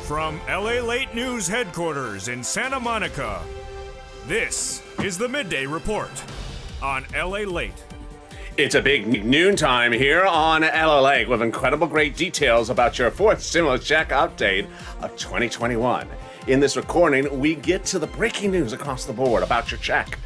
From Lalate News headquarters in Santa Monica, this is the Midday Report on Lalate. It's a big noontime here on Lalate with incredible great details about your fourth stimulus check update of 2021. In this recording, we get to the breaking news across the board about your check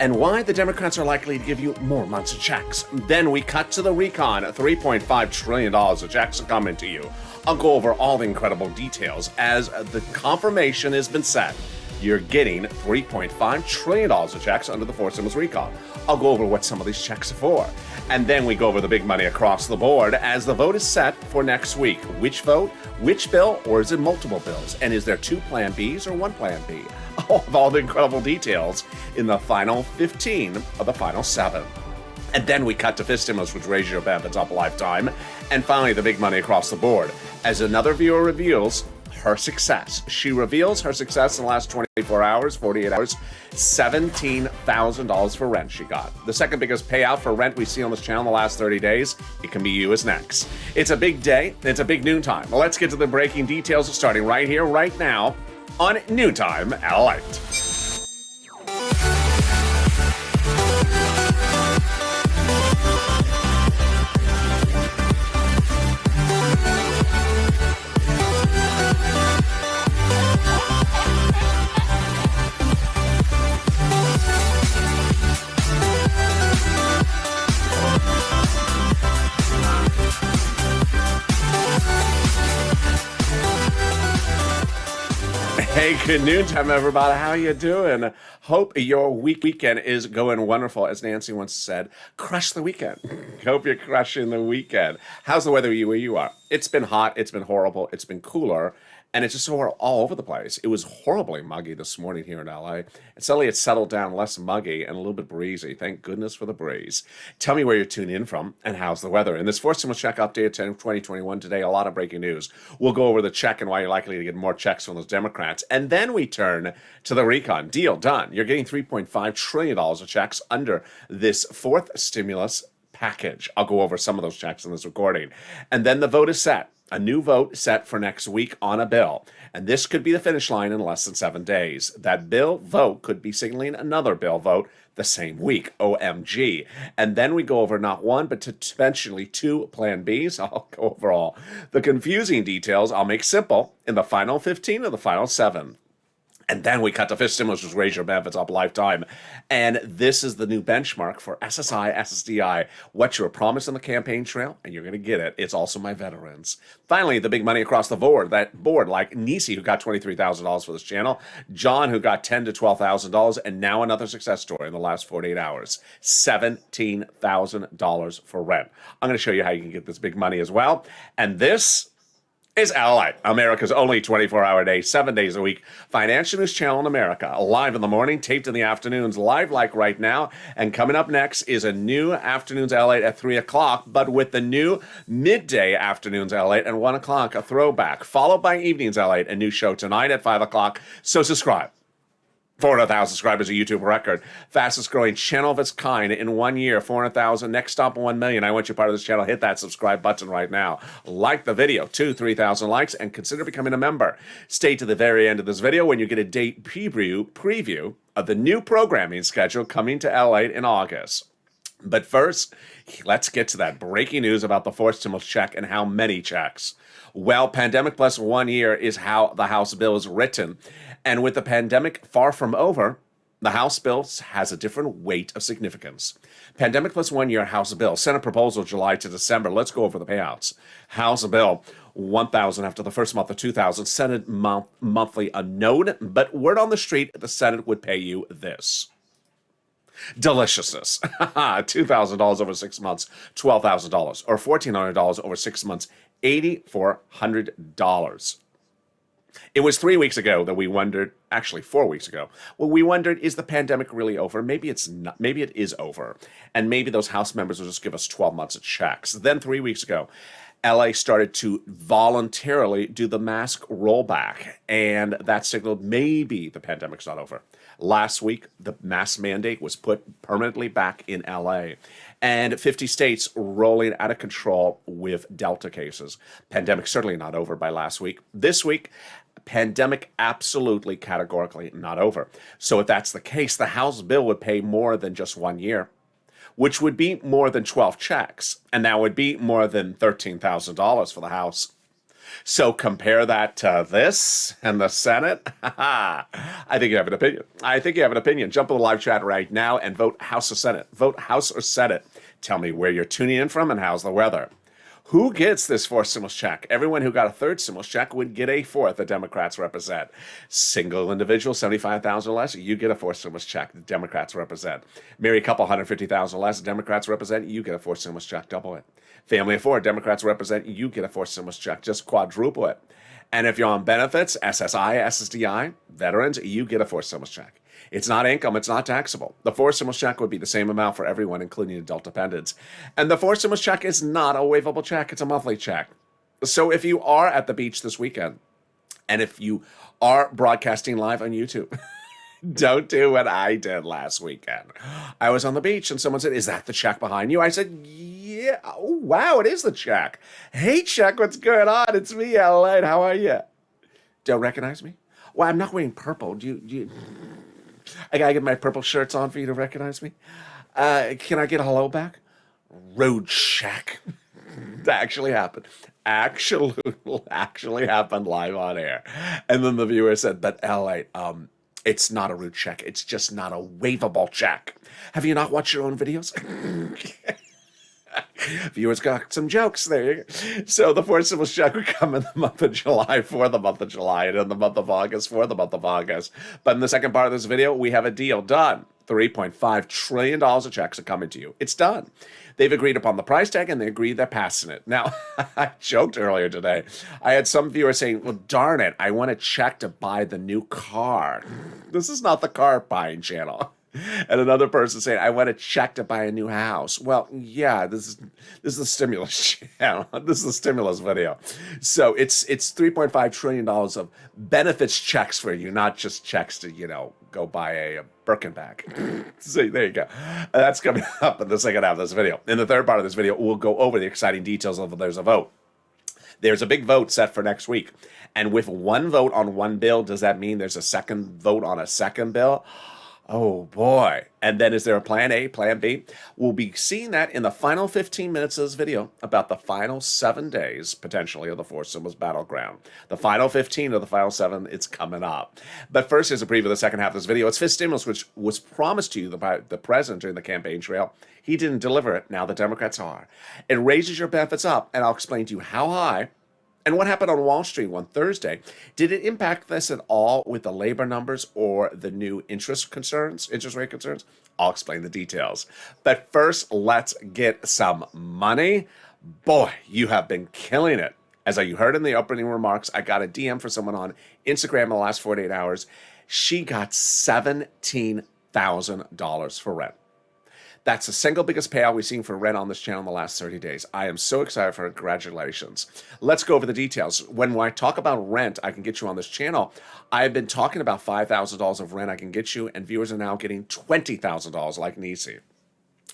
and why the Democrats are likely to give you more months of checks. Then we cut to the recon. $3.5 trillion of checks are coming to you. I'll go over all the incredible details as the confirmation has been set. You're getting $3.5 trillion of checks under the fourth stimulus recon. I'll go over what some of these checks are for. And then we go over the big money across the board as the vote is set for next week. Which vote, which bill, or is it multiple bills? And is there two Plan Bs or one Plan B? All the incredible details in the final 15 of the final 7. And then we cut to fifth stimulus, which raises your benefits up a lifetime. And finally, the big money across the board as another viewer reveals her success. She reveals her success in the last 24 hours, 48 hours, $17,000 for rent she got. The second biggest payout for rent we see on this channel in the last 30 days. It can be you is next. It's a big day. It's a big noontime. Well, let's get to the breaking details starting right here, right now on Noontime Lalate. Hey, good noontime, everybody. How you doing? Hope your weekend is going wonderful. As Nancy once said, crush the weekend. Hope you're crushing the weekend. How's the weather where you are? It's been hot. It's been horrible. It's been cooler. And it's just all over the place. It was horribly muggy this morning here in LA. And suddenly it's settled down less muggy and a little bit breezy. Thank goodness for the breeze. Tell me where you're tuning in from and how's the weather. In this fourth stimulus check update 2021 today, a lot of breaking news. We'll go over the check and why you're likely to get more checks from those Democrats. And then we turn to the recon. Deal done. You're getting $3.5 trillion of checks under this fourth stimulus package. I'll go over some of those checks in this recording. And then the vote is set. A new vote set for next week on a bill. And this could be the finish line in less than 7 days. That bill vote could be signaling another bill vote the same week. OMG. And then we go over not one, but potentially two Plan Bs. I'll go over all the confusing details. I'll make simple in the final 15 or the final 7. And then we cut to fifth stimulus, which raise your benefits up a lifetime. And this is the new benchmark for SSI, SSDI. What you were promised on the campaign trail, and you're going to get it. It's also my veterans. Finally, the big money across the board. That board, like Nisi, who got $23,000 for this channel, John, who got $10,000 to $12,000, and now another success story in the last 48 hours. $17,000 for rent. I'm going to show you how you can get this big money as well. And this is Lalate, America's only 24-hour day, 7 days a week financial news channel in America. Live in the morning, taped in the afternoons, live like right now. And coming up next is a new afternoons Lalate at 3 o'clock, but with the new midday afternoons Lalate at 1 o'clock, a throwback, followed by evenings Lalate, a new show tonight at 5 o'clock. So subscribe. 400,000 subscribers, a YouTube record. Fastest growing channel of its kind in 1 year. 400,000. Next stop, 1 million. I want you part of this channel. Hit that subscribe button right now. Like the video. 3,000 likes and consider becoming a member. Stay to the very end of this video when you get a date preview of the new programming schedule coming to LA in August. But first, let's get to that breaking news about the fourth stimulus check and how many checks. Well, pandemic plus 1 year is how the House bill is written. And with the pandemic far from over, the House bill has a different weight of significance. Pandemic plus 1 year House bill. Senate proposal July to December. Let's go over the payouts. House bill, $1,000 after the first month of $2,000. Senate monthly unknown, but word on the street, the Senate would pay you this. Deliciousness. $2,000 over 6 months, $12,000. Or $1,400 over 6 months, $8,400. It was 3 weeks ago that we wondered, actually 4 weeks ago, we wondered, is the pandemic really over? Maybe it's not. Maybe it is over. And maybe those House members will just give us 12 months of checks. Then 3 weeks ago, LA started to voluntarily do the mask rollback, and that signaled maybe the pandemic's not over. Last week, the mask mandate was put permanently back in LA. and 50 states rolling out of control with Delta cases. Pandemic certainly not over by last week. This week, pandemic absolutely categorically not over. So if that's the case, the House bill would pay more than just 1 year, which would be more than 12 checks, and that would be more than $13,000 for the House. So compare that to this and the Senate. I think you have an opinion. I think you have an opinion. Jump in the live chat right now and vote House or Senate. Vote House or Senate. Tell me where you're tuning in from and how's the weather. Who gets this fourth stimulus check? Everyone who got a third stimulus check would get a fourth. The Democrats represent. Single individual, 75,000 or less, you get a fourth stimulus check. The Democrats represent. Married couple, 150,000 or less, Democrats represent. You get a fourth stimulus check. Double it. Family of four, Democrats represent. You get a fourth stimulus check. Just quadruple it. And if you're on benefits, SSI, SSDI, veterans, you get a fourth stimulus check. It's not income, it's not taxable. The fourth stimulus check would be the same amount for everyone, including adult dependents. And the fourth stimulus check is not a waivable check, it's a monthly check. So if you are at the beach this weekend, and if you are broadcasting live on YouTube, don't do what I did last weekend. I was on the beach and someone said, "Is that the check behind you?" I said, "Yeah." "Oh, wow, it is the check." "Hey, check, what's going on? It's me, Lalate. How are you?" Don't recognize me? Well, I'm not wearing purple. Do you I gotta get my purple shirts on for you to recognize me. Can I get a hello back? Road check. That actually happened. Actually happened live on air. And then the viewer said, "But L.A., it's not a root check. It's just not a waivable check." Have you not watched your own videos? Viewers got some jokes there. So the fourth stimulus check would come in the month of July for the month of July, and in the month of August for the month of August. But in the second part of this video, we have a deal done. $3.5 trillion of checks are coming to you. It's done. They've agreed upon the price tag, and they agreed they're passing it. Now, I joked earlier today. I had some viewers saying, "Well, darn it, I want a check to buy the new car." This is not the car buying channel. And another person saying, "I want a check to buy a new house." Well, yeah, this is the stimulus channel. This is the stimulus video. So it's $3.5 trillion of benefits checks for you, not just checks to, go buy a Birkin bag. So there you go. That's coming up in the second half of this video. In the third part of this video, we'll go over the exciting details of there's a vote. There's a big vote set for next week. And with one vote on one bill, does that mean there's a second vote on a second bill? Oh boy. And then is there a plan A, plan B? We'll be seeing that in the final 15 minutes of this video about the final 7 days, potentially, of the fourth stimulus battleground. The final 15 of the final 7, it's coming up. But first, here's a preview of the second half of this video. It's fifth stimulus, which was promised to you by the president during the campaign trail. He didn't deliver it. Now the Democrats are. It raises your benefits up, and I'll explain to you how high. And what happened on Wall Street on Thursday? Did it impact this at all with the labor numbers or the new interest rate concerns? I'll explain the details. But first, let's get some money. Boy, you have been killing it. As you heard in the opening remarks, I got a DM for someone on Instagram in the last 48 hours. She got $17,000 for rent. That's the single biggest payout we've seen for rent on this channel in the last 30 days. I am so excited for her. Congratulations. Let's go over the details. When I talk about rent, I can get you on this channel. I've been talking about $5,000 of rent I can get you, and viewers are now getting $20,000 like Nisi.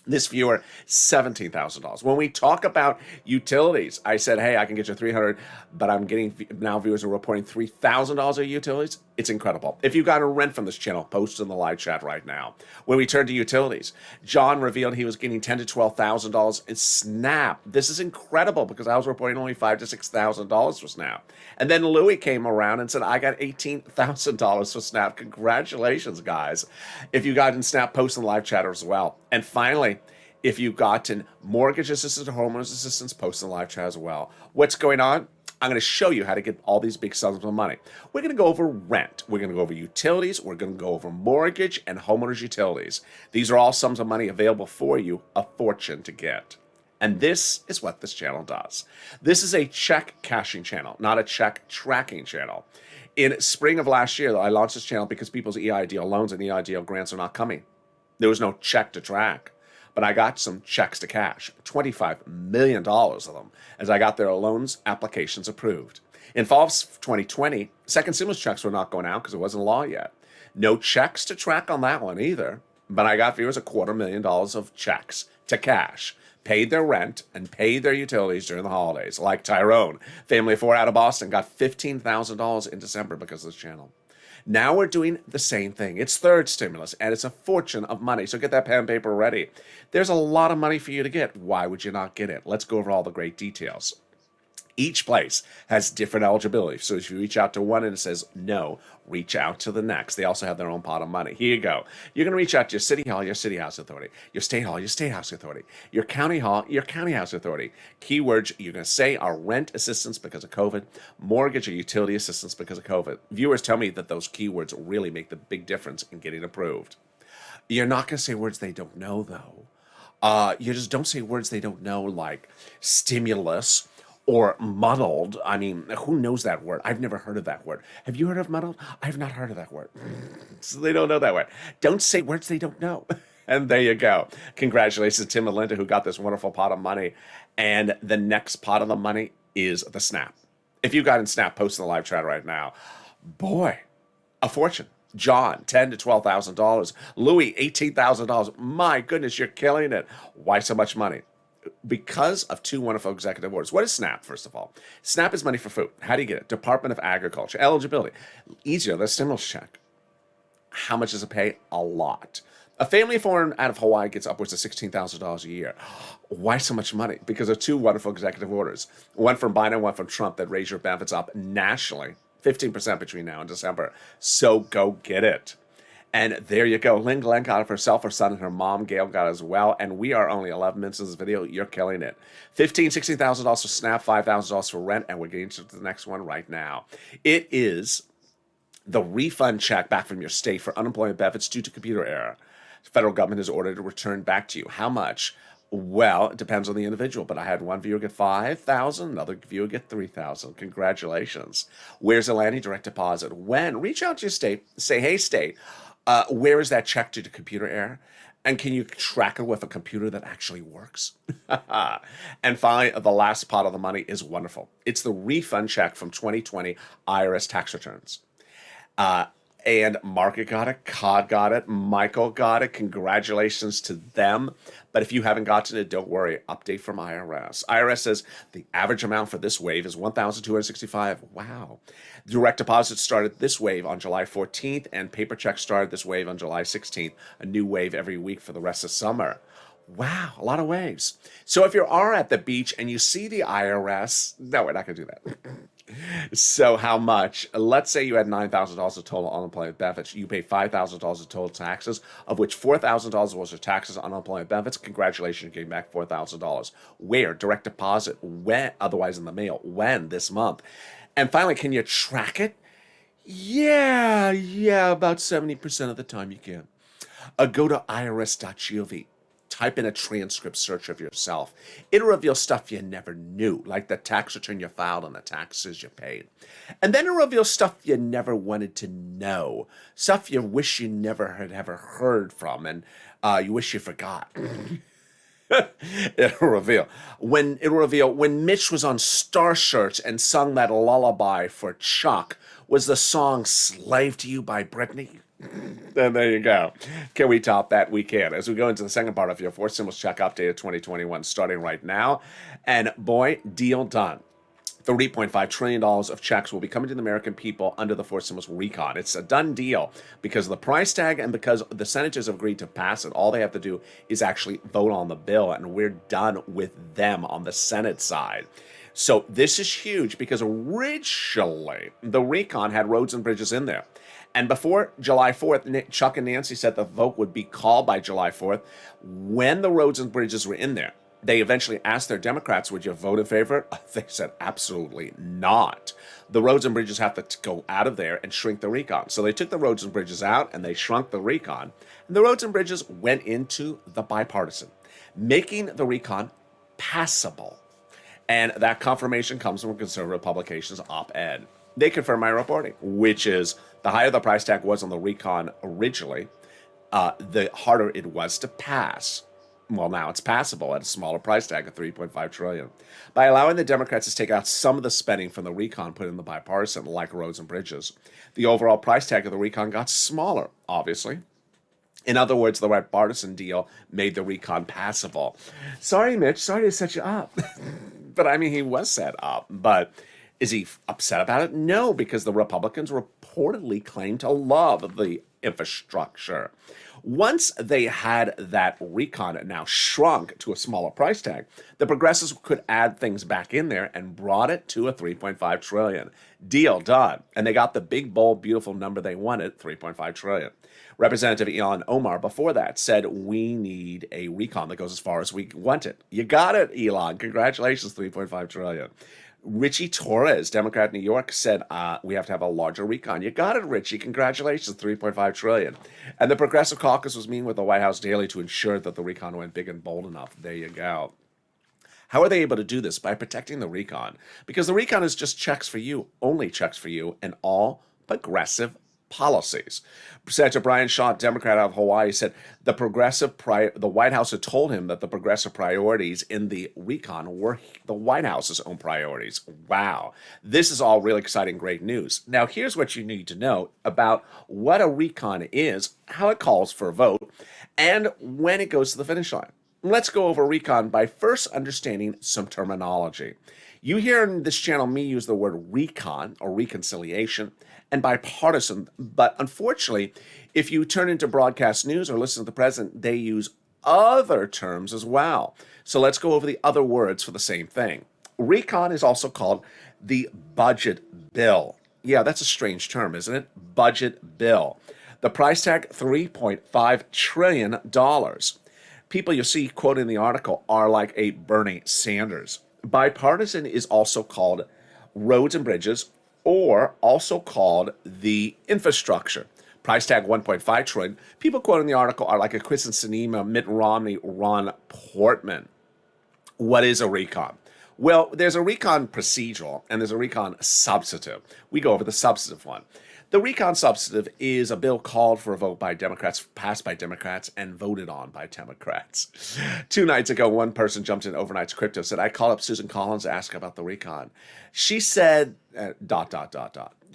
This viewer, $17,000. When we talk about utilities, I said, hey, I can get you $300, but I'm getting, now viewers are reporting $3,000 of utilities. It's incredible. If you got a rent from this channel, post in the live chat right now. When we turn to utilities, John revealed he was getting $10,000 to $12,000 in SNAP. This is incredible because I was reporting only $5,000 to $6,000 for SNAP. And then Louis came around and said, I got $18,000 for SNAP. Congratulations, guys. If you got in SNAP, post in the live chat as well. And finally, if you've gotten mortgage assistance or homeowners assistance, post in the live chat as well. What's going on? I'm going to show you how to get all these big sums of money. We're going to go over rent. We're going to go over utilities. We're going to go over mortgage and homeowners utilities. These are all sums of money available for you, a fortune to get. And this is what this channel does. This is a check cashing channel, not a check tracking channel. In spring of last year, I launched this channel because people's EIDL loans and EIDL grants are not coming. There was no check to track. But I got some checks to cash, $25 million of them, as I got their loans applications approved. In fall of 2020, second stimulus checks were not going out because it wasn't law yet. No checks to track on that one either. but I got viewers $250,000 of checks to cash, paid their rent, and paid their utilities during the holidays. Like Tyrone, family of 4 out of Boston, got $15,000 in December because of this channel. Now we're doing the same thing. It's third stimulus, and it's a fortune of money. So get that pen and paper ready. There's a lot of money for you to get. Why would you not get it? Let's go over all the great details. Each place has different eligibility. So if you reach out to one and it says no, reach out to the next. They also have their own pot of money. Here you go. You're going to reach out to your city hall, your city house authority, your state hall, your state house authority, your county hall, your county house authority. Keywords you're going to say are rent assistance because of COVID, mortgage or utility assistance because of COVID. Viewers tell me that those keywords really make the big difference in getting approved. You're not going to say words they don't know, though. You just don't say words they don't know, like stimulus or muddled. I mean, who knows that word? I've never heard of that word. Have you heard of muddled? I've not heard of that word. So they don't know that word. Don't say words they don't know. And there you go. Congratulations to Tim and Linda, who got this wonderful pot of money. And the next pot of the money is the Snap. If you got in Snap, post in the live chat right now. Boy, a fortune. John, $10,000 to $12,000. Louis, $18,000. My goodness, you're killing it. Why so much money? Because of 2 wonderful executive orders. What is SNAP, first of all? SNAP is money for food. How do you get it? Department of Agriculture. Eligibility. Easier than a stimulus check. How much does it pay? A lot. A family of 4 out of Hawaii gets upwards of $16,000 a year. Why so much money? Because of 2 wonderful executive orders. One from Biden, one from Trump, that raise your benefits up nationally 15% between now and December. So go get it. And there you go. Lynn Glenn got it for herself, her son, and her mom, Gail, got it as well. And we are only 11 minutes in this video. You're killing it. $15,000, $16,000 for SNAP, $5,000 for rent. And we're getting to the next one right now. It is the refund check back from your state for unemployment benefits due to computer error. The federal government has ordered to return back to you. How much? Well, it depends on the individual, but I had one viewer get $5,000, another viewer get $3,000. Congratulations. Where's the landing? Direct deposit. When? Reach out to your state. Say, hey, state, where is that check due to computer error? And can you track it with a computer that actually works? And finally, the last pot of the money is wonderful. It's the refund check from 2020 IRS tax returns. And Margaret got it, Cod got it, Michael got it. Congratulations to them. But if you haven't gotten it, don't worry. Update from IRS. IRS says the average amount for this wave is $1,265. Wow. Direct deposit started this wave on July 14th, and paper checks started this wave on July 16th. A new wave every week for the rest of summer. Wow, a lot of waves. So if you are at the beach and you see the IRS, no, we're not going to do that. So how much? Let's say you had $9,000 of total unemployment benefits. You pay $5,000 of total taxes, of which $4,000 was your taxes on unemployment benefits. Congratulations, you're getting back $4,000. Where? Direct deposit. When? Otherwise in the mail. When? This month. And finally, can you track it? Yeah, about 70% of the time you can. Go to irs.gov. Type in a transcript search of yourself. It'll reveal stuff you never knew, like the tax return you filed and the taxes you paid. And then it'll reveal stuff you never wanted to know, stuff you wish you never had ever heard from, and you wish you forgot. It'll reveal when Mitch was on Star Search and sung that lullaby for Chuck. Was the song "Slave to You" by Britney? And there you go. Can we top that? We can. As we go into the second part of your 4 stimulus check update of 2021, starting right now. And boy, deal done. $30.5 trillion of checks will be coming to the American people under the 4 stimulus recon. It's a done deal because of the price tag and because the senators have agreed to pass it. All they have to do is actually vote on the bill, and we're done with them on the Senate side. So this is huge because originally the recon had roads and bridges in there. And before July 4th, Chuck and Nancy said the vote would be called by July 4th. When the roads and bridges were in there, they eventually asked their Democrats, would you vote in favor? They said, absolutely not. The roads and bridges have to go out of there and shrink the recon. So they took the roads and bridges out and they shrunk the recon. And the roads and bridges went into the bipartisan, making the recon passable. And that confirmation comes from conservative publications op-ed. They confirm my reporting, which is the higher the price tag was on the recon originally, the harder it was to pass. Well, now it's passable at a smaller price tag of $3.5 trillion. By allowing the Democrats to take out some of the spending from the recon put in the bipartisan, like roads and bridges, the overall price tag of the recon got smaller, obviously. In other words, the bipartisan deal made the recon passable. Sorry, Mitch. Sorry to set you up. But I mean, he was set up. But is he upset about it? No, because the Republicans reportedly claim to love the infrastructure. Once they had that recon now shrunk to a smaller price tag, the progressives could add things back in there and brought it to a 3.5 trillion. Deal done. And they got the big, bold, beautiful number they wanted, 3.5 trillion. Representative Ilhan Omar before that said, we need a recon that goes as far as we want it. You got it, Elon. Congratulations, 3.5 trillion. Richie Torres, Democrat in New York, said, we have to have a larger recon. You got it, Richie. Congratulations, 3.5 trillion. And the Progressive Caucus was meeting with the White House daily to ensure that the recon went big and bold enough. There you go. How are they able to do this? By protecting the recon. Because the recon is just checks for you, only checks for you, and all progressive policies. Senator Brian Shaw, Democrat out of Hawaii, said the White House had told him that the progressive priorities in the recon were the White House's own priorities. Wow. This is all really exciting, great news. Now, here's what you need to know about what a recon is, how it calls for a vote, and when it goes to the finish line. Let's go over recon by first understanding some terminology. You hear in this channel me use the word recon or reconciliation and bipartisan, but unfortunately, if you turn into broadcast news or listen to the president, they use other terms as well. So let's go over the other words for the same thing. Recon is also called the budget bill. Yeah, that's a strange term, isn't it? Budget bill. The price tag, $3.5 trillion. People you see quoted in the article are like a Bernie Sanders. Bipartisan is also called roads and bridges, or also called the infrastructure. Price tag 1.5 trillion. People quoted in the article are like a Kristen Sinema, Mitt Romney, Ron Portman. What is a recon? Well, there's a recon procedural and there's a recon substantive. We go over the substantive one. The recon substantive is a bill called for a vote by Democrats, passed by Democrats, and voted on by Democrats. 2 nights ago, one person jumped in Overnight's Crypto, said, I called up Susan Collins to ask about the recon. She said, ...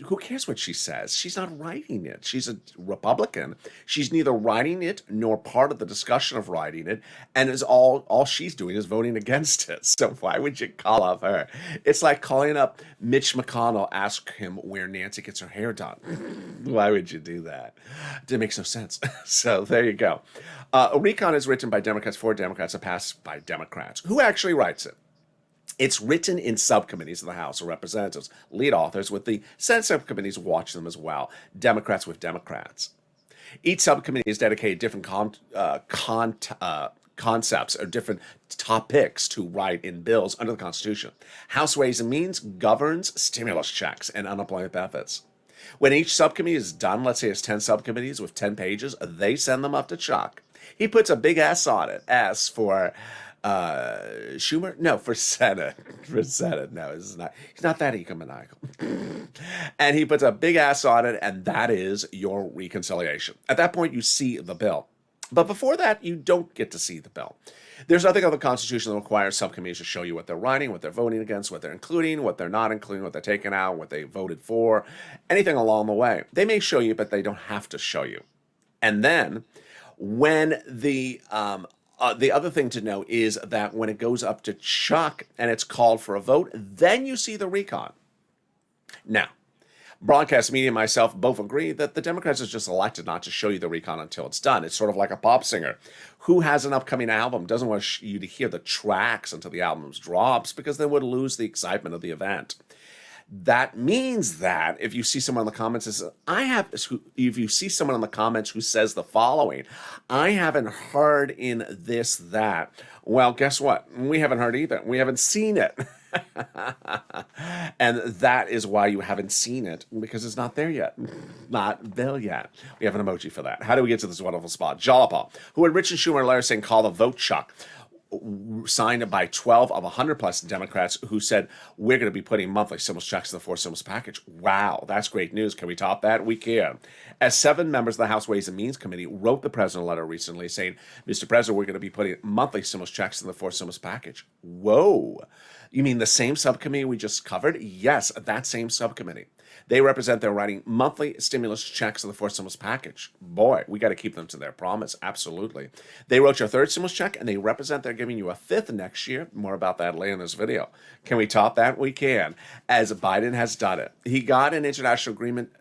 Who cares what she says? She's not writing it. She's a Republican. She's neither writing it nor part of the discussion of writing it, and is all she's doing is voting against it. So why would you call up her? It's like calling up Mitch McConnell, ask him where Nancy gets her hair done. Why would you do that? It makes no sense. So there you go. A recon is written by Democrats for Democrats and passed by Democrats. Who actually writes it? It's written in subcommittees of the House of Representatives, lead authors with the Senate subcommittees watch them as well, Democrats with Democrats. Each subcommittee is dedicated to different concepts or different topics to write in bills under the Constitution. House Ways and Means governs stimulus checks and unemployment benefits. When each subcommittee is done, let's say it's 10 subcommittees with 10 pages, they send them up to Chuck. He puts a big S on it, S for... Schumer? No, for Senate. For Senate. No, he's not that egomaniacal. And he puts a big ass on it, and that is your reconciliation. At that point, you see the bill. But before that, you don't get to see the bill. There's nothing on the Constitution that requires subcommittees to show you what they're writing, what they're voting against, what they're including, what they're not including, what they're taking out, what they voted for, anything along the way. They may show you, but they don't have to show you. And then, when the other thing to know is that when it goes up to Chuck and it's called for a vote, then you see the recon. Now, broadcast media and myself both agree that the Democrats is just elected not to show you the recon until it's done. It's sort of like a pop singer who has an upcoming album, doesn't want you to hear the tracks until the album drops because they would lose the excitement of the event. That means that if you see someone in the comments says, if you see someone in the comments who says the following, I haven't heard in this, that, well, guess what? We haven't heard either. We haven't seen it. And that is why you haven't seen it, because it's not there yet. Not there yet. We have an emoji for that. How do we get to this wonderful spot? Jalapa, who had Rich and Schumer letter saying, call the vote Chuck, signed by 12 of 100 plus Democrats who said, we're going to be putting monthly stimulus checks in the fourth stimulus package. Wow, that's great news. Can we top that? We can. As 7 members of the House Ways and Means Committee wrote the president a letter recently saying, Mr. President, we're going to be putting monthly stimulus checks in the fourth stimulus package. Whoa. You mean the same subcommittee we just covered? Yes, that same subcommittee. They represent they're writing monthly stimulus checks of the fourth stimulus package. Boy, we got to keep them to their promise. Absolutely. They wrote your third stimulus check, and they represent they're giving you a fifth next year. More about that later in this video. Can we top that? We can, as Biden has done it. He got an international agreement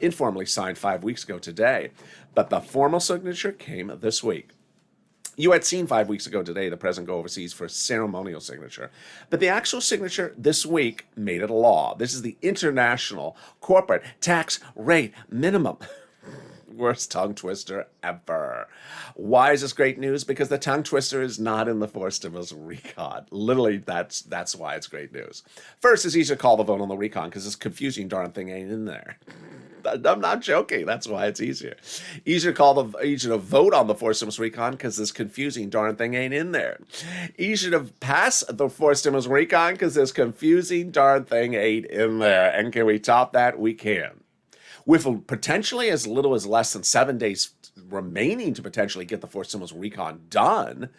informally signed 5 weeks ago today, but the formal signature came this week. You had seen 5 weeks ago today the president go overseas for a ceremonial signature, but the actual signature this week made it a law. This is the International Corporate Tax Rate Minimum. Worst tongue twister ever. Why is this great news? Because the tongue twister is not in the fourth stimulus recon. Literally, that's why it's great news. First, it's easier to call the vote on the recon because this confusing darn thing ain't in there. I'm not joking. That's why it's easier. Easier to vote on the fourth stimulus recon because this confusing darn thing ain't in there. Easier to pass the fourth stimulus recon because this confusing darn thing ain't in there. And can we top that? We can. With potentially as little as less than 7 days remaining to potentially get the fourth stimulus recon done,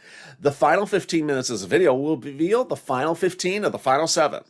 the final 15 minutes of this video will reveal the final 15 of the final 7,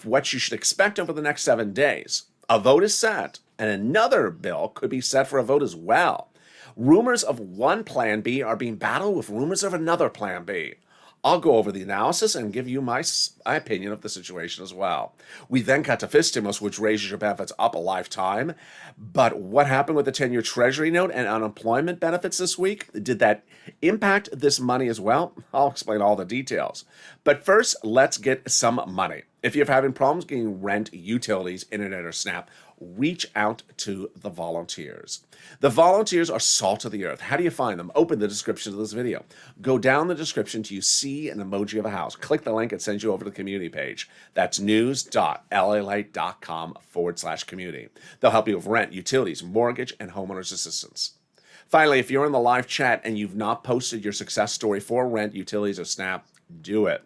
what you should expect over the next 7 days. A vote is set, and another bill could be set for a vote as well. Rumors of one Plan B are being battled with rumors of another Plan B. I'll go over the analysis and give you my opinion of the situation as well. We then got to fifth stimulus, which raises your benefits up a lifetime. But what happened with the 10-year Treasury note and unemployment benefits this week? Did that impact this money as well? I'll explain all the details. But first, let's get some money. If you're having problems getting rent, utilities, internet, or SNAP, reach out to the volunteers. The volunteers are salt of the earth. How do you find them? Open the description of this video. Go down the description till you see an emoji of a house. Click the link, it sends you over to the community page. That's news.lalate.com/community. They'll help you with rent, utilities, mortgage, and homeowners assistance. Finally, if you're in the live chat and you've not posted your success story for rent, utilities, or SNAP, do it.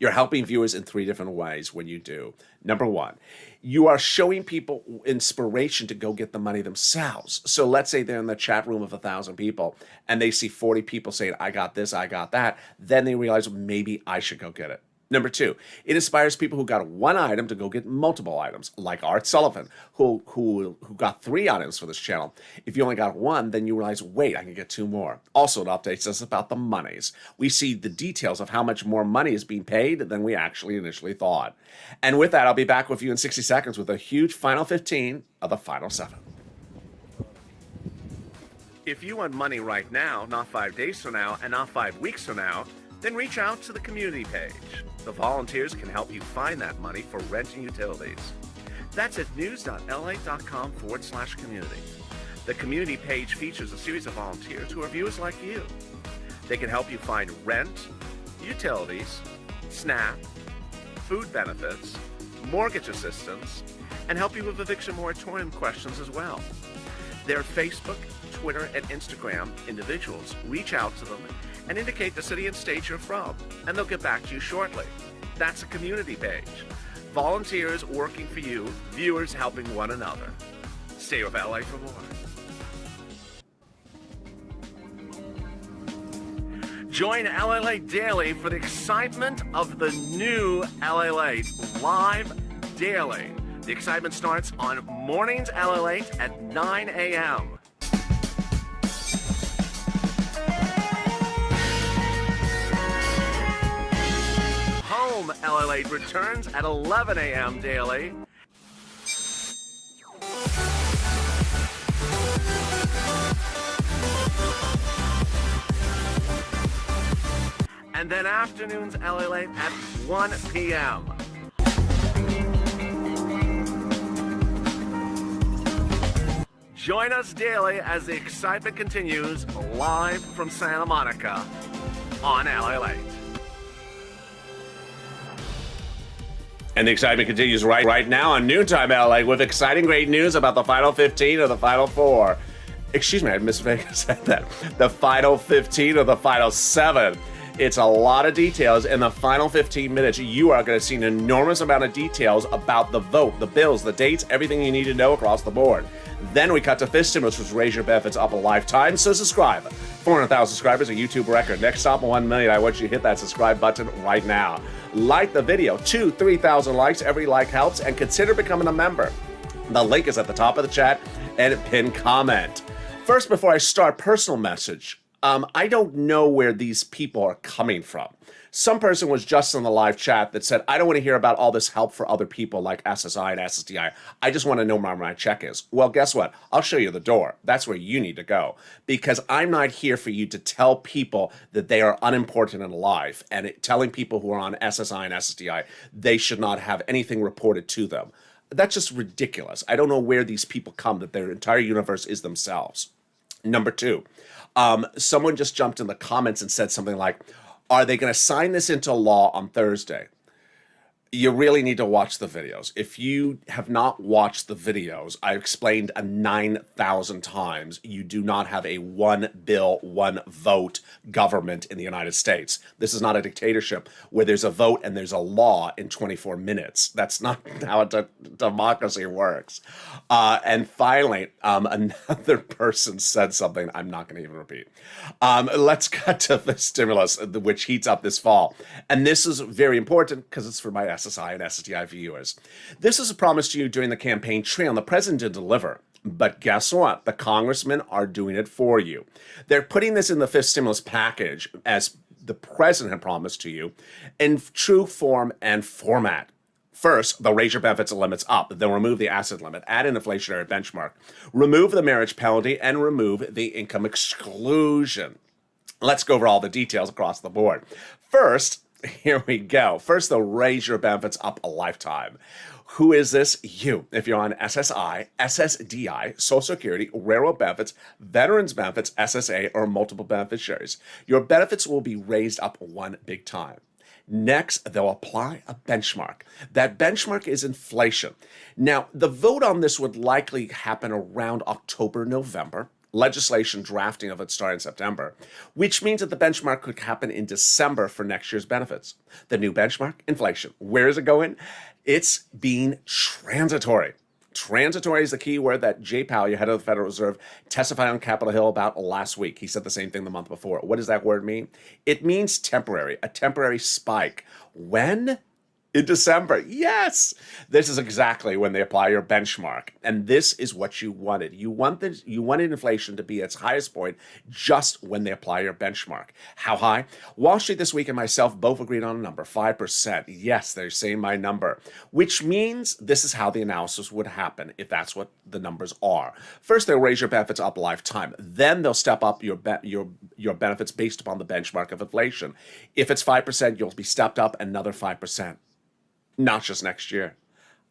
You're helping viewers in 3 different ways when you do. Number 1, you are showing people inspiration to go get the money themselves. So let's say they're in the chat room of 1,000 people and they see 40 people saying, I got this, I got that. Then they realize maybe I should go get it. Number 2, it inspires people who got one item to go get multiple items, like Art Sullivan, who got 3 items for this channel. If you only got 1, then you realize, wait, I can get 2 more. Also, it updates us about the monies. We see the details of how much more money is being paid than we actually initially thought. And with that, I'll be back with you in 60 seconds with a huge final 15 of the final 7. If you want money right now, not 5 days from now, and not 5 weeks from now, then reach out to the community page. The volunteers can help you find that money for rent and utilities. That's at news.lalate.com/community. The community page features a series of volunteers who are viewers like you. They can help you find rent, utilities, SNAP, food benefits, mortgage assistance, and help you with eviction moratorium questions as well. Their Facebook, Twitter, and Instagram individuals reach out to them and indicate the city and state you're from, and they'll get back to you shortly. That's a community page. Volunteers working for you, viewers helping one another. Stay with LA for more. Join Lalate Daily for the excitement of the new Lalate live daily. The excitement starts on mornings Lalate at 9 a.m. Home Lalate returns at 11 a.m. daily. And then afternoons Lalate at 1 p.m. Join us daily as the excitement continues live from Santa Monica on Lalate. And the excitement continues right now on Noontime LA with exciting great news about the final 15 of the final 4. Excuse me, I said that. The final 15 of the final 7. It's a lot of details. In the final 15 minutes, you are going to see an enormous amount of details about the vote, the bills, the dates, everything you need to know across the board. Then we cut to fifth stimulus, which raise your benefits up a lifetime. So subscribe. 400,000 subscribers, a YouTube record. Next stop, 1 million. I want you to hit that subscribe button right now. Like the video. 3,000 likes. Every like helps. And consider becoming a member. The link is at the top of the chat and pinned comment. First, before I start, personal message. I don't know where these people are coming from. Some person was just in the live chat that said, I don't want to hear about all this help for other people like SSI and SSDI. I just want to know where my check is. Well, guess what? I'll show you the door. That's where you need to go, because I'm not here for you to tell people that they are unimportant in life and telling people who are on SSI and SSDI they should not have anything reported to them. That's just ridiculous. I don't know where these people come that their entire universe is themselves. Number two, someone just jumped in the comments and said something like, are they going to sign this into law on Thursday? You really need to watch the videos. If you have not watched the videos, I explained 9,000 times, you do not have a one bill, one vote government in the United States. This is not a dictatorship where there's a vote and there's a law in 24 minutes. That's not how a democracy works. And finally, another person said something I'm not going to even repeat. Let's cut to the stimulus, which heats up this fall. And this is very important because it's for my SSI and SSDI viewers. This is a promise to you during the campaign trail, and the president did deliver. But guess what? The congressmen are doing it for you. They're putting this in the fifth stimulus package, as the president had promised to you, in true form and format. First, they'll raise your benefits limits up. They'll remove the asset limit, add an inflationary benchmark, remove the marriage penalty, and remove the income exclusion. Let's go over all the details across the board. First, here we go. First, they'll raise your benefits up a lifetime. Who is this? You. If you're on SSI, SSDI, Social Security, railroad benefits, veterans benefits, SSA, or multiple beneficiaries, your benefits will be raised up one big time. Next, they'll apply a benchmark. That benchmark is inflation. Now, the vote on this would likely happen around October, November. Legislation drafting of it starting in September, which means that the benchmark could happen in December for next year's benefits. The new benchmark, inflation. Where is it going? It's being transitory. Transitory is the key word that Jay Powell, your head of the Federal Reserve, testified on Capitol Hill about last week. He said the same thing the month before. What does that word mean? It means temporary, a temporary spike. When? In December. Yes. This is exactly when they apply your benchmark. And this is what you wanted. You wanted inflation to be at its highest point just when they apply your benchmark. How high? Wall Street this week and myself both agreed on a number, 5%. Yes, they're saying my number, which means this is how the analysis would happen if that's what the numbers are. First, they'll raise your benefits up a lifetime. Then they'll step up your benefits based upon the benchmark of inflation. If it's 5%, you'll be stepped up another 5%. Not just next year,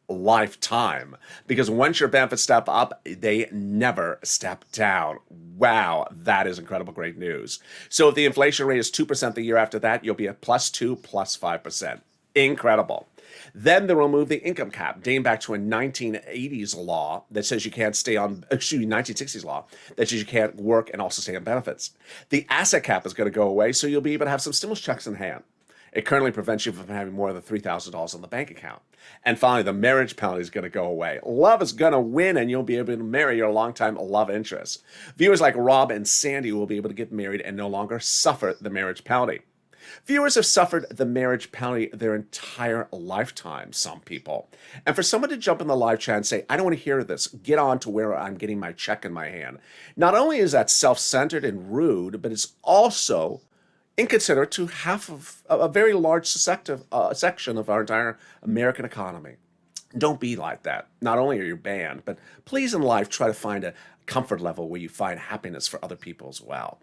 lifetime. Because once your benefits step up, they never step down. Wow, that is incredible, great news. So if the inflation rate is 2% the year after that, you'll be at +2, +5%. Incredible. Then they'll remove the income cap, dating back to a 1980s law that says you can't stay on, 1960s law that says you can't work and also stay on benefits. The asset cap is going to go away, so you'll be able to have some stimulus checks in hand. It currently prevents you from having more than $3,000 on the bank account. And finally, the marriage penalty is going to go away. Love is going to win, and you'll be able to marry your longtime love interest. Viewers like Rob and Sandy will be able to get married and no longer suffer the marriage penalty. Viewers have suffered the marriage penalty their entire lifetime, some people. And for someone to jump in the live chat and say, I don't want to hear this, get on to where I'm getting my check in my hand. Not only is that self-centered and rude, but it's also inconsiderate to half of a very large section of our entire American economy. Don't be like that. Not only are you banned, but please in life try to find a comfort level where you find happiness for other people as well.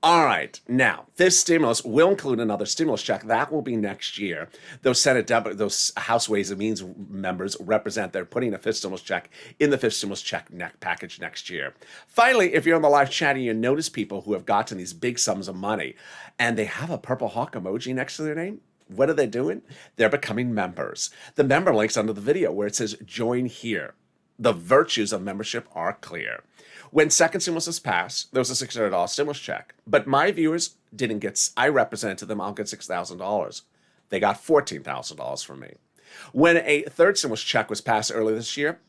All right, now, this stimulus will include another stimulus check. That will be next year. Those House Ways and Means members represent they're putting a fifth stimulus check in the fifth stimulus check package next year. Finally, if you're on the live chat and you notice people who have gotten these big sums of money and they have a purple hawk emoji next to their name, what are they doing? They're becoming members. The member link's under the video where it says join here. The virtues of membership are clear. When second stimulus was passed, there was a $600 stimulus check. But my viewers didn't get, I represented them, I'll get $6,000. They got $14,000 from me. When a third stimulus check was passed earlier this year,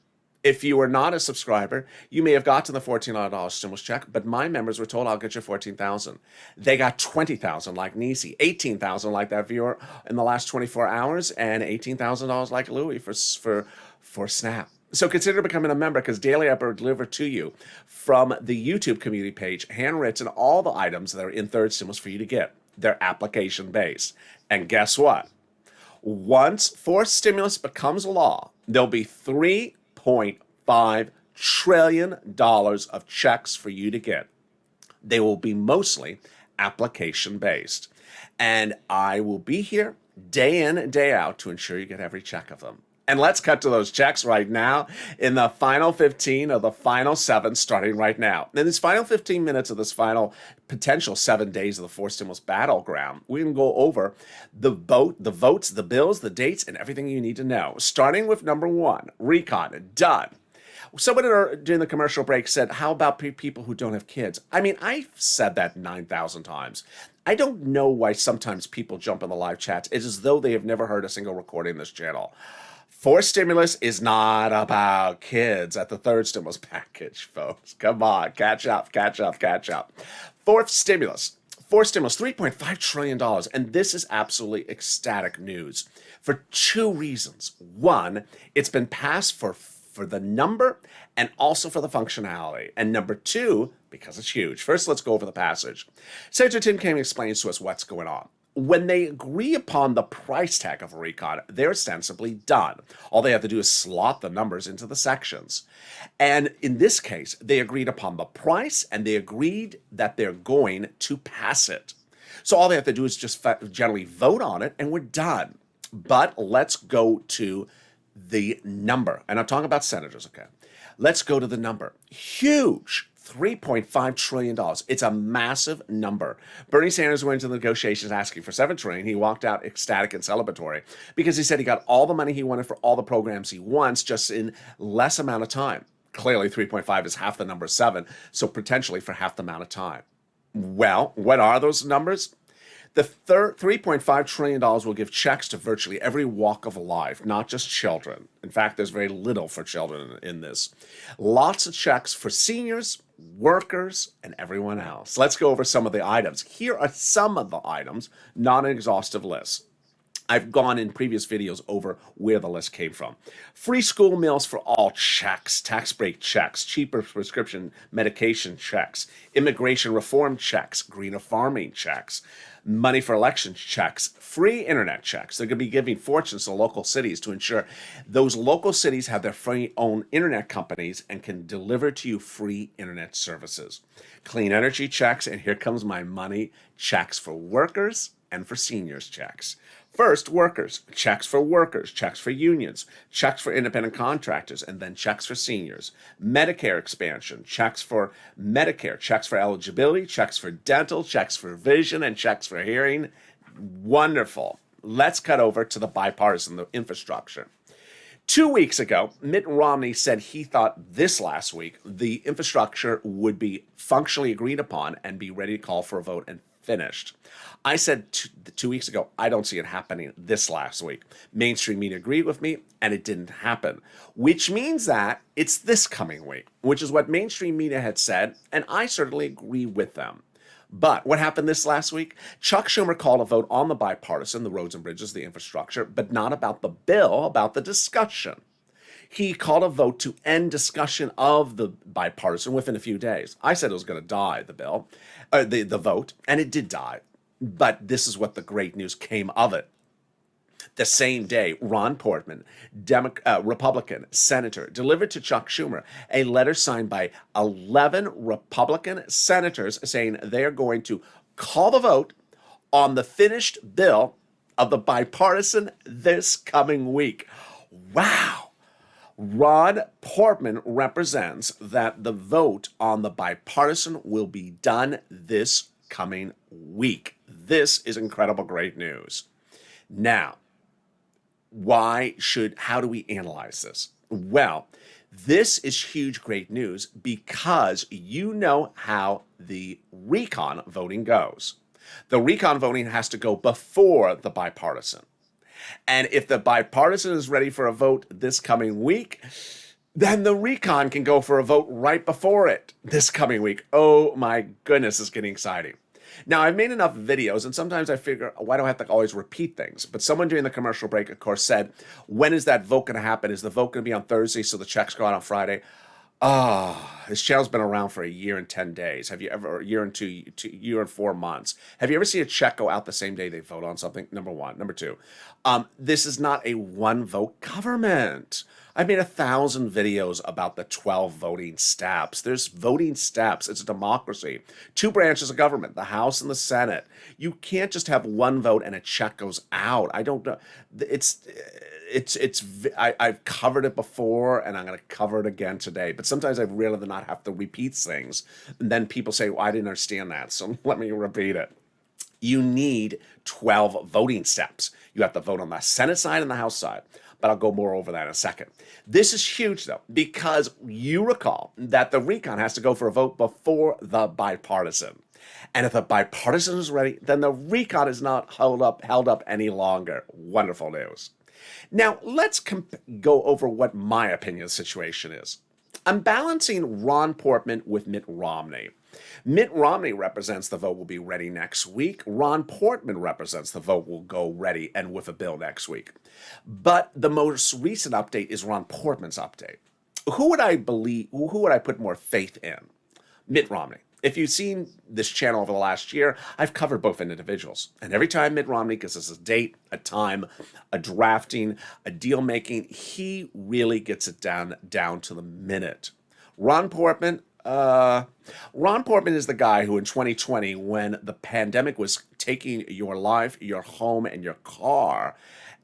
if you were not a subscriber, you may have gotten the $1,400 stimulus check, but my members were told, I'll get you $14,000. They got $20,000 like Nisi, $18,000 like that viewer in the last 24 hours, and $18,000 like Louis for Snap. So consider becoming a member, because daily I deliver to you from the YouTube community page, handwritten, all the items that are in third stimulus for you to get. They're application based. And guess what? Once fourth stimulus becomes law, there'll be $3.5 trillion of checks for you to get. They will be mostly application based. And I will be here day in and day out to ensure you get every check of them. And let's cut to those checks right now in the final 15 of the final 7 starting right now. In these final 15 minutes of this final potential 7 days of the fourth stimulus battleground, we can go over the votes, the bills, the dates, and everything you need to know. Starting with number 1, recon, done. Someone during the commercial break said, how about people who don't have kids? I mean, I've said that 9,000 times. I don't know why sometimes people jump in the live chats. It's as though they have never heard a single recording in this channel. Fourth stimulus is not about kids at the third stimulus package, folks. Come on, catch up. Fourth stimulus, $3.5 trillion. And this is absolutely ecstatic news for 2 reasons. One, it's been passed for the number and also for the functionality. And number 2, because it's huge. First, let's go over the passage. Senator Tim Kaine explains to us what's going on. When they agree upon the price tag of a recon, they're ostensibly done. All they have to do is slot the numbers into the sections. And in this case, they agreed upon the price, and they agreed that they're going to pass it. So all they have to do is just generally vote on it, and we're done. But let's go to the number. And I'm talking about senators, okay? Let's go to the number. Huge. $3.5 trillion. It's a massive number. Bernie Sanders went into the negotiations asking for $7 trillion. He walked out ecstatic and celebratory because he said he got all the money he wanted for all the programs he wants just in less amount of time. Clearly, 3.5 is half the number of 7, so potentially for half the amount of time. Well, what are those numbers? The $3.5 trillion will give checks to virtually every walk of life, not just children. In fact, there's very little for children in this. Lots of checks for seniors, workers, and everyone else. Let's go over some of the items. Here are some of the items, not an exhaustive list. I've gone in previous videos over where the list came from. Free school meals for all checks, tax break checks, cheaper prescription medication checks, immigration reform checks, greener farming checks, money for elections checks, free internet checks. They're going to be giving fortunes to local cities to ensure those local cities have their free own internet companies and can deliver to you free internet services. Clean energy checks, and here comes my money, checks for workers and for seniors checks. First, workers, checks for unions, checks for independent contractors, and then checks for seniors. Medicare expansion, checks for Medicare, checks for eligibility, checks for dental, checks for vision, and checks for hearing. Wonderful. Let's cut over to the bipartisan, the infrastructure. 2 weeks ago, Mitt Romney said he thought this last week the infrastructure would be functionally agreed upon and be ready to call for a vote and finished. I said 2 weeks ago, I don't see it happening this last week. Mainstream media agreed with me, and it didn't happen, which means that it's this coming week, which is what mainstream media had said, and I certainly agree with them. But what happened this last week? Chuck Schumer called a vote on the bipartisan, the roads and bridges, the infrastructure, but not about the bill, about the discussion. He called a vote to end discussion of the bipartisan within a few days. I said it was going to die, the bill, the vote, and it did die. But this is what the great news came of it. The same day, Ron Portman, Republican senator, delivered to Chuck Schumer a letter signed by 11 Republican senators saying they're going to call the vote on the finished bill of the bipartisan this coming week. Wow. Ron Portman represents that the vote on the bipartisan will be done this coming week. This is incredible great news. Now, how do we analyze this? Well, this is huge great news because you know how the recon voting goes. The recon voting has to go before the bipartisan. And if the bipartisan is ready for a vote this coming week, then the recon can go for a vote right before it this coming week. Oh my goodness, it's getting exciting. Now, I've made enough videos, and sometimes I figure, why do I have to always repeat things? But someone during the commercial break, of course, said, when is that vote going to happen? Is the vote going to be on Thursday so the checks go out on Friday? This channel's been around for a year and 10 days. Have you ever, a year and year and 4 months? Have you ever seen a check go out the same day they vote on something? Number one. Number two, this is not a one vote government. I made 1,000 videos about the 12 voting steps. There's voting steps. It's a democracy. 2 branches of government, the House and the Senate. You can't just have one vote and a check goes out. I don't know. I've covered it before, and I'm going to cover it again today. But sometimes I'd rather not have to repeat things. And then people say, well, I didn't understand that, so let me repeat it. You need 12 voting steps. You have to vote on the Senate side and the House side. But I'll go more over that in a second. This is huge, though, because you recall that the recon has to go for a vote before the bipartisan. And if the bipartisan is ready, then the recon is not held up any longer. Wonderful news. Now, let's go over what my opinion of the situation is. I'm balancing Ron Portman with Mitt Romney. Mitt Romney represents the vote will be ready next week. Ron Portman represents the vote will go ready and with a bill next week. But the most recent update is Ron Portman's update. Who would I put more faith in? Mitt Romney. If you've seen this channel over the last year, I've covered both individuals. And every time Mitt Romney gives us a date, a time, a drafting, a deal making, he really gets it down to the minute. Ron Portman is the guy who in 2020, when the pandemic was taking your life, your home, and your car,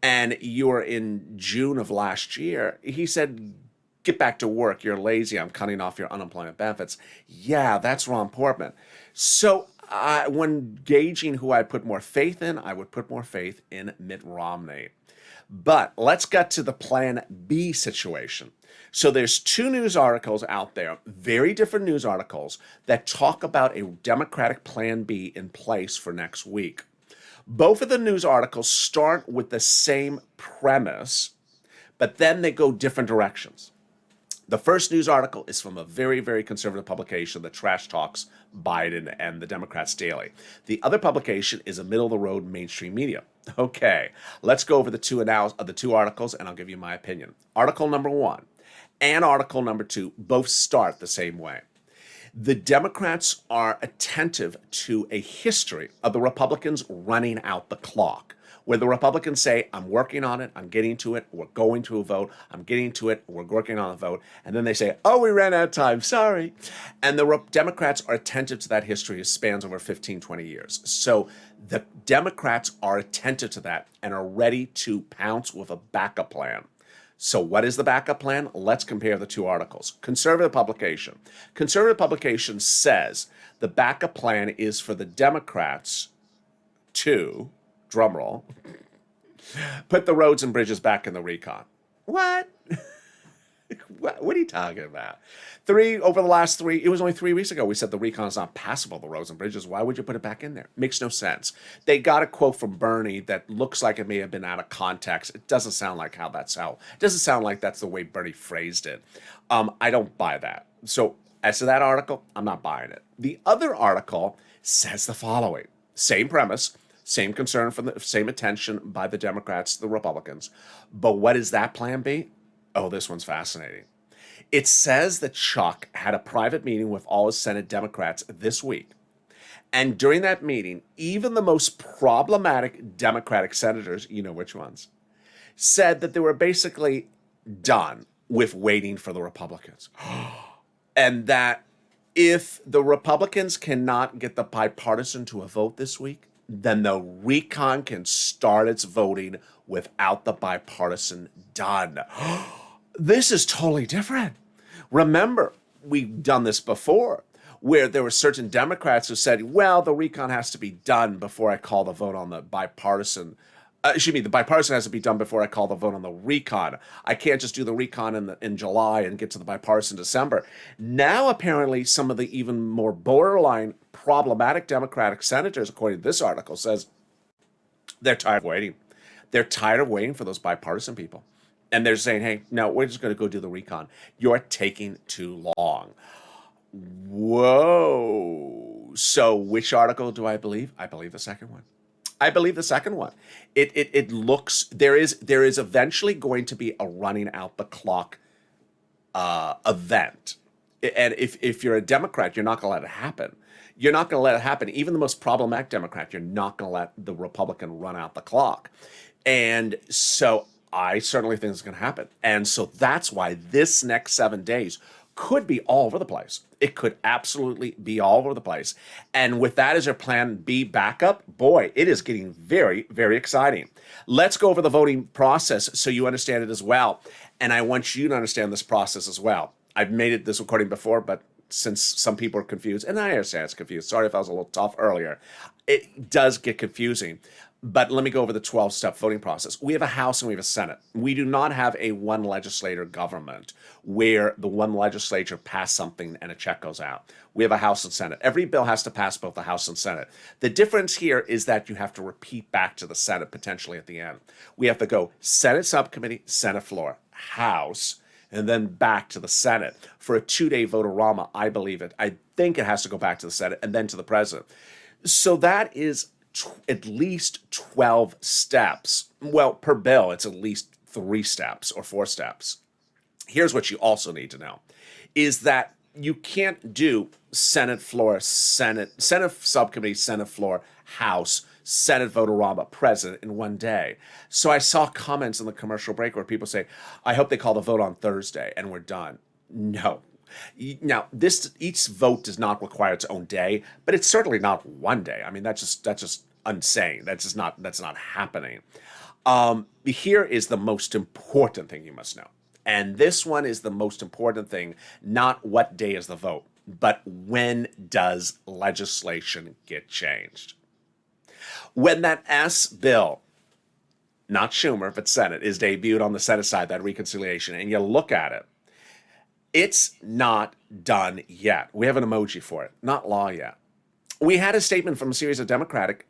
and you were in June of last year, he said, get back to work. You're lazy. I'm cutting off your unemployment benefits. Yeah, that's Ron Portman. So when gauging who I put more faith in, I would put more faith in Mitt Romney. But let's get to the Plan B situation. So there's 2 news articles out there, very different news articles, that talk about a Democratic Plan B in place for next week. Both of the news articles start with the same premise, but then they go different directions. The first news article is from a very, very conservative publication that trash talks Biden and the Democrats daily. The other publication is a middle-of-the-road mainstream media. Okay, let's go over the two articles, and I'll give you my opinion. Article number 1 and article number 2 both start the same way. The Democrats are attentive to a history of the Republicans running out the clock, where the Republicans say, I'm working on it, I'm getting to it, we're going to a vote, I'm getting to it, we're working on a vote, and then they say, oh, we ran out of time, sorry. And the Democrats are attentive to that history. It spans over 15, 20 years. So the Democrats are attentive to that and are ready to pounce with a backup plan. So what is the backup plan? Let's compare the 2 articles. Conservative publication. Conservative publication says the backup plan is for the Democrats to, drumroll, put the roads and bridges back in the recon. What? What are you talking about? Over the last 3, it was only 3 weeks ago, we said the recon is not passable, the roads and bridges. Why would you put it back in there? Makes no sense. They got a quote from Bernie that looks like it may have been out of context. It doesn't sound like it doesn't sound like that's the way Bernie phrased it. I don't buy that. So as to that article, I'm not buying it. The other article says the following. Same premise, same concern from the same attention by the Democrats, the Republicans. But what is that plan B? Oh, this one's fascinating. It says that Chuck had a private meeting with all his Senate Democrats this week. And during that meeting, even the most problematic Democratic senators, you know which ones, said that they were basically done with waiting for the Republicans. And that if the Republicans cannot get the bipartisan to a vote this week, then the recon can start its voting without the bipartisan done. This is totally different. Remember, we've done this before, where there were certain Democrats who said, well, the recon has to be done before I call the vote on the bipartisan Excuse me, the bipartisan has to be done before I call the vote on the recon. I can't just do the recon in July and get to the bipartisan December. Now, apparently, some of the even more borderline problematic Democratic senators, according to this article, says they're tired of waiting. They're tired of waiting for those bipartisan people. And they're saying, hey, no, we're just going to go do the recon. You're taking too long. Whoa. So which article do I believe? I believe the second one. I believe the second one. It looks, there is eventually going to be a running out the clock event. And if you're a Democrat, you're not going to let it happen. You're not going to let it happen. Even the most problematic Democrat, you're not going to let the Republican run out the clock. And so I certainly think it's going to happen. And so that's why this next 7 days could be all over the place. It could absolutely be all over the place. And with that as your plan B backup, boy, it is getting very, very exciting. Let's go over the voting process so you understand it as well. And I want you to understand this process as well. I've made this recording before, but since some people are confused, and I understand it's confused. Sorry if I was a little tough earlier. It does get confusing. But let me go over the 12-step voting process. We have a House and we have a Senate. We do not have a one legislator government where the one legislature passed something and a check goes out. We have a House and Senate. Every bill has to pass both the House and Senate. The difference here is that you have to repeat back to the Senate potentially at the end. We have to go Senate subcommittee, Senate floor, House, and then back to the Senate for a 2-day vote-a-rama, I believe it. I think it has to go back to the Senate and then to the president. So that is at least 12 steps. Well, per bill, it's at least 3 steps or 4 steps. Here's what you also need to know, is that you can't do Senate floor, Senate subcommittee, Senate floor, House, Senate vote-a-rama, president in one day. So I saw comments in the commercial break where people say, I hope they call the vote on Thursday and we're done. No. Now, each vote does not require its own day, but it's certainly not one day. I mean, that's just insane. That's not happening. Here is the most important thing you must know. And this one is the most important thing, not what day is the vote, but when does legislation get changed? When that S bill, not Schumer, but Senate, is debuted on the Senate side, that reconciliation, and you look at it, it's not done yet. We have an emoji for it, not law yet. We had a statement from a series of Democratic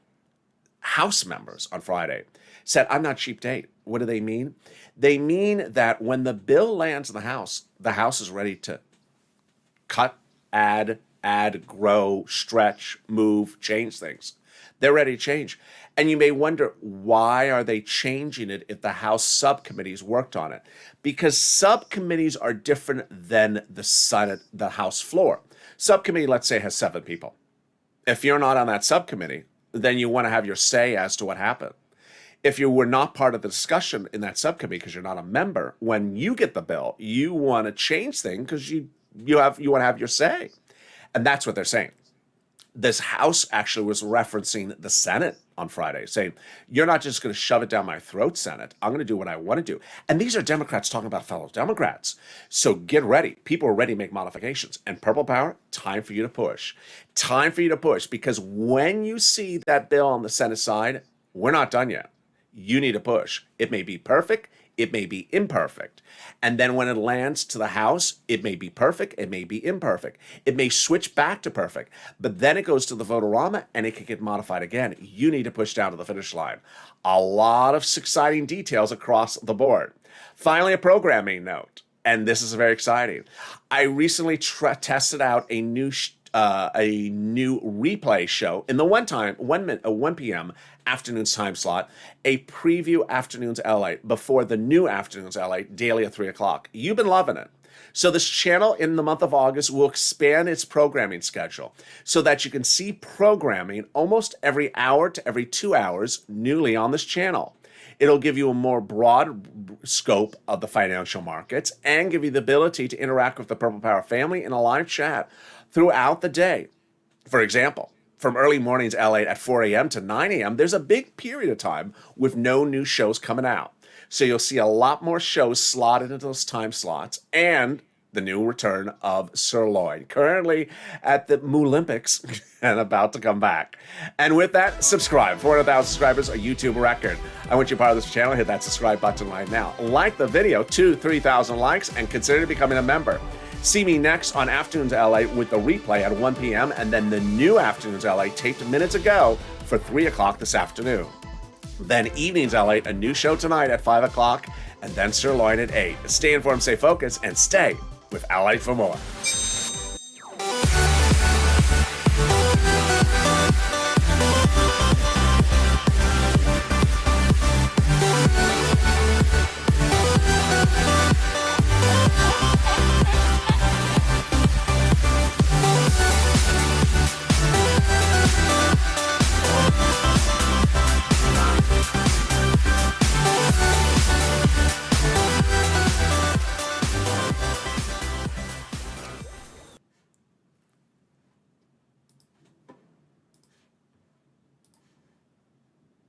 House members on Friday. Said, I'm not cheap date. What do they mean? They mean that when the bill lands in the House is ready to cut, add, grow, stretch, move, change things. They're ready to change. And you may wonder, why are they changing it if the House subcommittees worked on it? Because subcommittees are different than the House floor. Subcommittee, let's say, has 7 people. If you're not on that subcommittee, then you want to have your say as to what happened. If you were not part of the discussion in that subcommittee because you're not a member, when you get the bill, you want to change things because you want to have your say. And that's what they're saying. This House actually was referencing the Senate on Friday, saying, you're not just going to shove it down my throat, Senate. I'm going to do what I want to do. And these are Democrats talking about fellow Democrats. So get ready. People are ready to make modifications. And Purple Power, time for you to push. Time for you to push, because when you see that bill on the Senate side, we're not done yet. You need to push. It may be perfect. It may be imperfect. And then when it lands to the House, it may be perfect, it may be imperfect. It may switch back to perfect, but then it goes to the vote-a-rama and it can get modified again. You need to push down to the finish line. A lot of exciting details across the board. Finally, a programming note, and this is very exciting. I recently tested out a new replay show in the 1 p.m. afternoons time slot, a preview afternoons LA before the new afternoons LA daily at 3 o'clock. You've been loving it. So this channel in the month of August will expand its programming schedule so that you can see programming almost every hour to every 2 hours newly on this channel. It'll give you a more broad scope of the financial markets and give you the ability to interact with the Purple Power family in a live chat throughout the day. For example, from early mornings LA at 4 a.m. to 9 a.m., there's a big period of time with no new shows coming out. So you'll see a lot more shows slotted into those time slots, and the new return of sirloin, currently at the Moolympics and about to come back. And with that, subscribe. 400,000 subscribers, a YouTube record. I want you part of this channel. Hit that subscribe button right now. Like the video, 3,000 likes, and consider becoming a member. See me next on Afternoons LA with the replay at 1 p.m. and then the new Afternoons LA taped minutes ago for 3 o'clock this afternoon. Then Evenings LA, a new show tonight at 5 o'clock, and then Sirloin at 8. Stay informed, stay focused, and stay with LA for more.